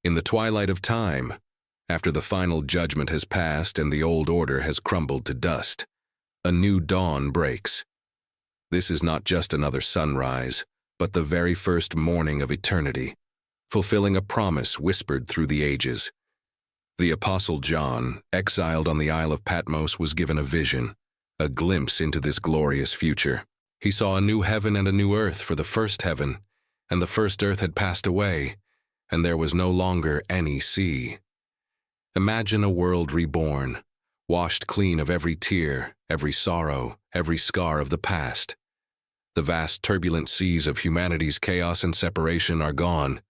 In the twilight of time, after the final judgment has passed and the old order has crumbled to dust, a new dawn breaks. This is not just another sunrise, but the very first morning of eternity, fulfilling a promise whispered through the ages. The Apostle John, exiled on the Isle of Patmos, was given a vision, a glimpse into this glorious future. He saw a new heaven and a new earth, for the first heaven and the first earth had passed away, and there was no longer any sea. Imagine a world reborn, washed clean of every tear, every sorrow, every scar of the past. The vast turbulent seas of humanity's chaos and separation are gone.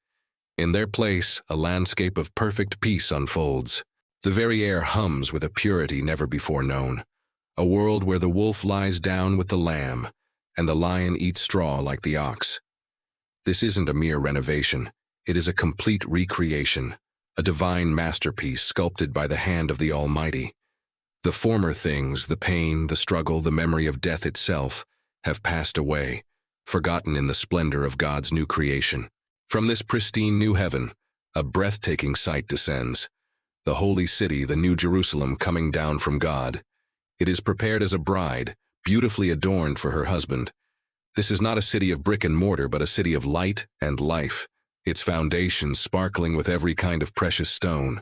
In their place, a landscape of perfect peace unfolds. The very air hums with a purity never before known. A world where the wolf lies down with the lamb, and the lion eats straw like the ox. This isn't a mere renovation. It is a complete recreation, a divine masterpiece sculpted by the hand of the Almighty. The former things, the pain, the struggle, the memory of death itself, have passed away, forgotten in the splendor of God's new creation. From this pristine new heaven, a breathtaking sight descends. The holy city, the New Jerusalem, coming down from God. It is prepared as a bride, beautifully adorned for her husband. This is not a city of brick and mortar, but a city of light and life, its foundations sparkling with every kind of precious stone,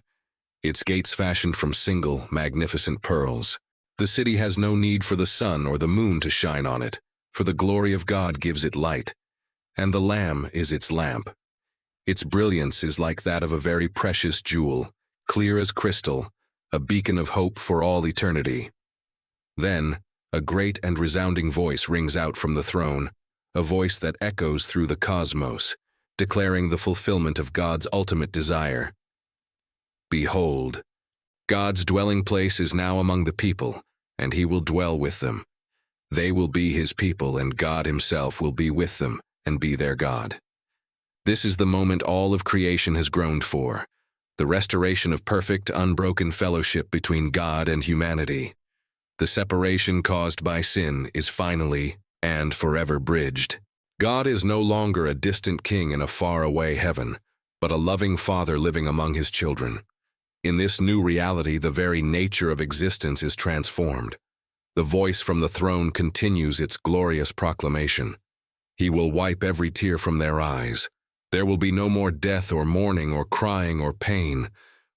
its gates fashioned from single, magnificent pearls. The city has no need for the sun or the moon to shine on it, for the glory of God gives it light, and the Lamb is its lamp. Its brilliance is like that of a very precious jewel, clear as crystal, a beacon of hope for all eternity. Then, a great and resounding voice rings out from the throne, a voice that echoes through the cosmos, declaring the fulfillment of God's ultimate desire. Behold, God's dwelling place is now among the people, and he will dwell with them. They will be his people, and God himself will be with them and be their God. This is the moment all of creation has groaned for, the restoration of perfect, unbroken fellowship between God and humanity. The separation caused by sin is finally and forever bridged. God is no longer a distant king in a faraway heaven, but a loving father living among his children. In this new reality, the very nature of existence is transformed. The voice from the throne continues its glorious proclamation. He will wipe every tear from their eyes. There will be no more death or mourning or crying or pain,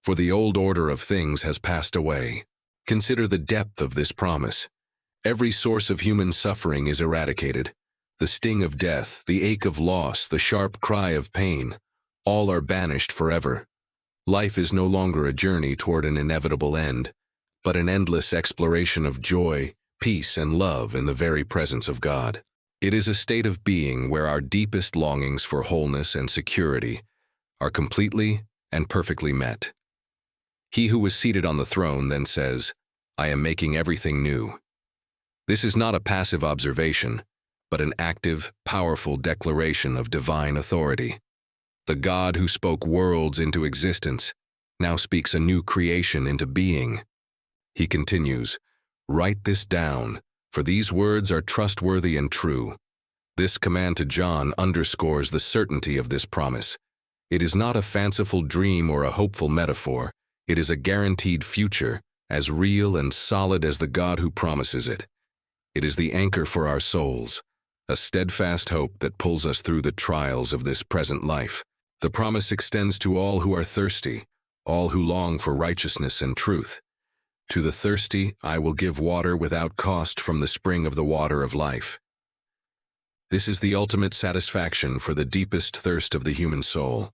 for the old order of things has passed away. Consider the depth of this promise. Every source of human suffering is eradicated. The sting of death, the ache of loss, the sharp cry of pain, all are banished forever. Life is no longer a journey toward an inevitable end, but an endless exploration of joy, peace, and love in the very presence of God. It is a state of being where our deepest longings for wholeness and security are completely and perfectly met. He who was seated on the throne then says, "I am making everything new." This is not a passive observation, but an active, powerful declaration of divine authority. The God who spoke worlds into existence now speaks a new creation into being. He continues, "Write this down, for these words are trustworthy and true." This command to John underscores the certainty of this promise. It is not a fanciful dream or a hopeful metaphor. It is a guaranteed future, as real and solid as the God who promises it. It is the anchor for our souls, a steadfast hope that pulls us through the trials of this present life. The promise extends to all who are thirsty, all who long for righteousness and truth. To the thirsty, I will give water without cost from the spring of the water of life. This is the ultimate satisfaction for the deepest thirst of the human soul.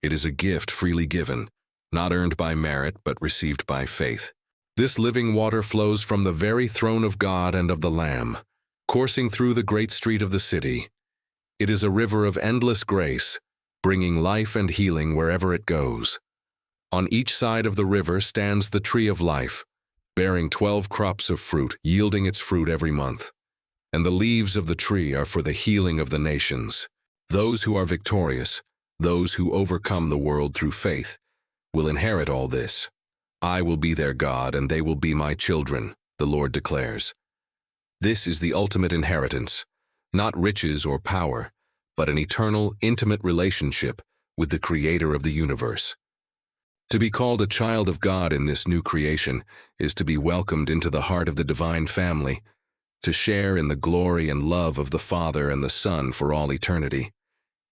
It is a gift freely given, not earned by merit, but received by faith. This living water flows from the very throne of God and of the Lamb, coursing through the great street of the city. It is a river of endless grace, bringing life and healing wherever it goes. On each side of the river stands the tree of life, bearing 12 crops of fruit, yielding its fruit every month. And the leaves of the tree are for the healing of the nations. Those who are victorious, those who overcome the world through faith, will inherit all this. I will be their God, and they will be my children, the Lord declares. This is the ultimate inheritance, not riches or power, but an eternal, intimate relationship with the Creator of the universe. To be called a child of God in this new creation is to be welcomed into the heart of the divine family, to share in the glory and love of the Father and the Son for all eternity.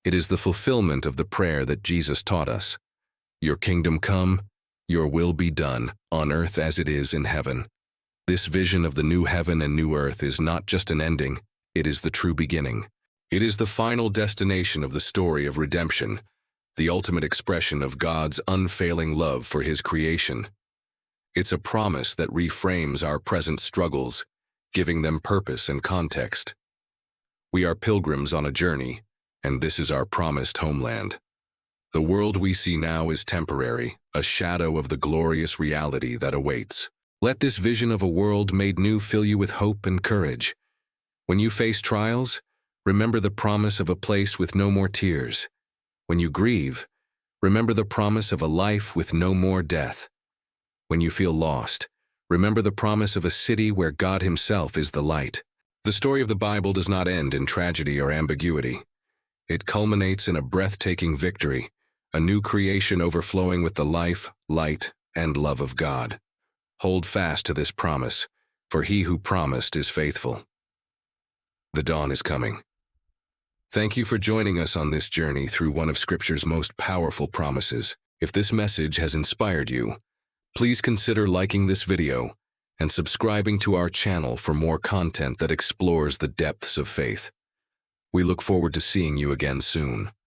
It is the fulfillment of the prayer that Jesus taught us. Your kingdom come, your will be done, on earth as it is in heaven. This vision of the new heaven and new earth is not just an ending, it is the true beginning. It is the final destination of the story of redemption, the ultimate expression of God's unfailing love for His creation. It's a promise that reframes our present struggles, giving them purpose and context. We are pilgrims on a journey, and this is our promised homeland. The world we see now is temporary, a shadow of the glorious reality that awaits. Let this vision of a world made new fill you with hope and courage. When you face trials, remember the promise of a place with no more tears. When you grieve, remember the promise of a life with no more death. When you feel lost, remember the promise of a city where God Himself is the light. The story of the Bible does not end in tragedy or ambiguity. It culminates in a breathtaking victory, a new creation overflowing with the life, light, and love of God. Hold fast to this promise, for He who promised is faithful. The dawn is coming. Thank you for joining us on this journey through one of Scripture's most powerful promises. If this message has inspired you, please consider liking this video and subscribing to our channel for more content that explores the depths of faith. We look forward to seeing you again soon.